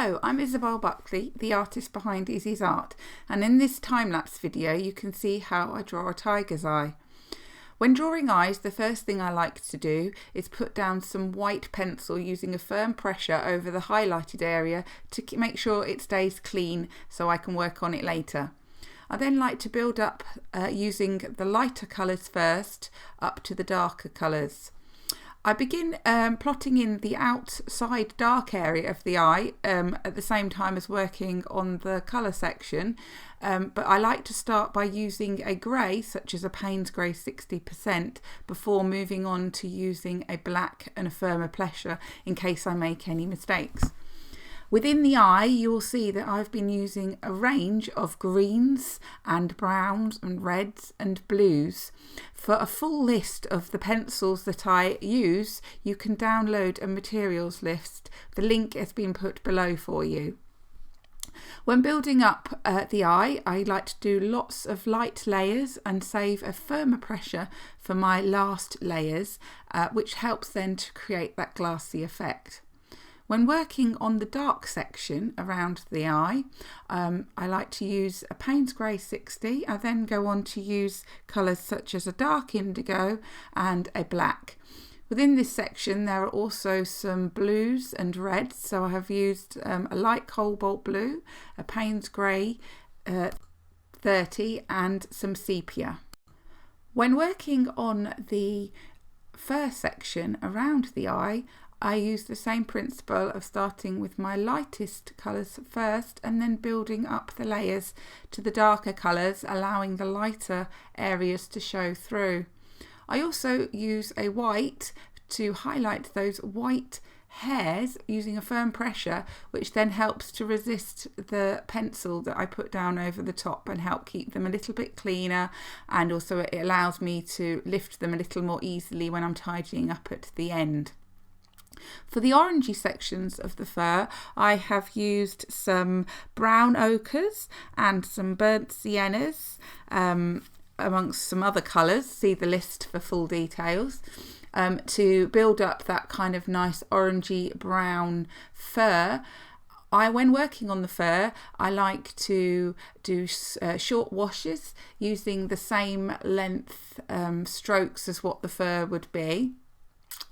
Hello, I'm Isobel Buckley, the artist behind Izzy's art, and in this time-lapse video you can see how I draw a tiger's eye. When drawing eyes, the first thing I like to do is put down some white pencil using a firm pressure over the highlighted area to make sure it stays clean so I can work on it later. I then like to build up using the lighter colours first up to the darker colours. I begin plotting in the outside dark area of the eye at the same time as working on the colour section, but I like to start by using a grey, such as a Payne's Grey 60%, before moving on to using a black and a firmer pleasure in case I make any mistakes. Within the eye, you will see that I've been using a range of greens and browns and reds and blues. For a full list of the pencils that I use, you can download a materials list. The link has been put below for you. When building up the eye, I like to do lots of light layers and save a firmer pressure for my last layers, which helps then to create that glassy effect. When working on the dark section around the eye, I like to use a Payne's Grey 60. I then go on to use colours such as a dark indigo and a black. Within this section there are also some blues and reds, so I have used a light cobalt blue, a Payne's Grey 30 and some sepia. When working on the fur section around the eye, I use the same principle of starting with my lightest colours first and then building up the layers to the darker colours, allowing the lighter areas to show through. I also use a white to highlight those white hairs using a firm pressure, which then helps to resist the pencil that I put down over the top and help keep them a little bit cleaner, and also it allows me to lift them a little more easily when I'm tidying up at the end. For the orangey sections of the fur, I have used some brown ochres and some burnt siennas, amongst some other colours. See the list for full details, to build up that kind of nice orangey brown fur. When working on the fur, I like to do short washes using the same length strokes as what the fur would be.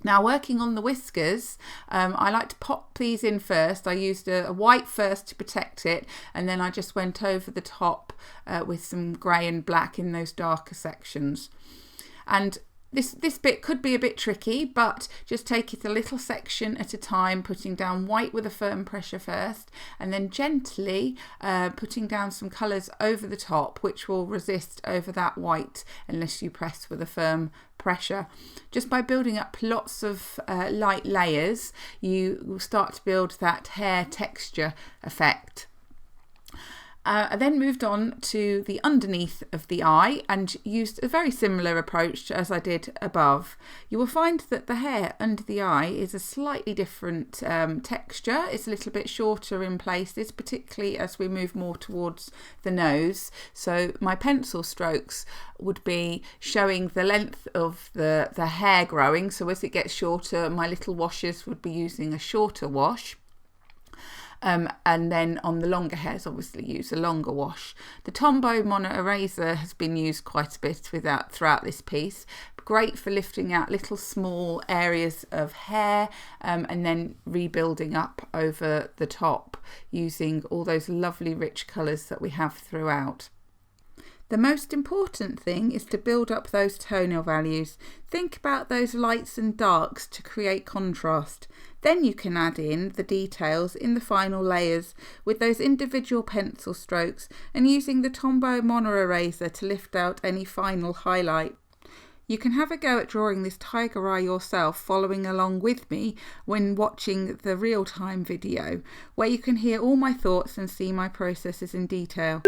Now, working on the whiskers, I like to pop these in first. I used a white first to protect it, and then I just went over the top with some grey and black in those darker sections. And this bit could be a bit tricky, but just take it a little section at a time, putting down white with a firm pressure first, and then gently putting down some colours over the top, which will resist over that white unless you press with a firm pressure. Just by building up lots of light layers, you will start to build that hair texture effect. I then moved on to the underneath of the eye and used a very similar approach as I did above. You will find that the hair under the eye is a slightly different texture. It's a little bit shorter in places, particularly as we move more towards the nose. So my pencil strokes would be showing the length of the hair growing. So as it gets shorter, my little washes would be using a shorter wash. And then on the longer hairs, obviously use a longer wash. The Tombow Mono Eraser has been used quite a bit throughout this piece. Great for lifting out little small areas of hair and then rebuilding up over the top using all those lovely rich colours that we have throughout. The most important thing is to build up those tonal values. Think about those lights and darks to create contrast. Then you can add in the details in the final layers with those individual pencil strokes and using the Tombow Mono Eraser to lift out any final highlight. You can have a go at drawing this tiger eye yourself, following along with me when watching the real-time video, where you can hear all my thoughts and see my processes in detail.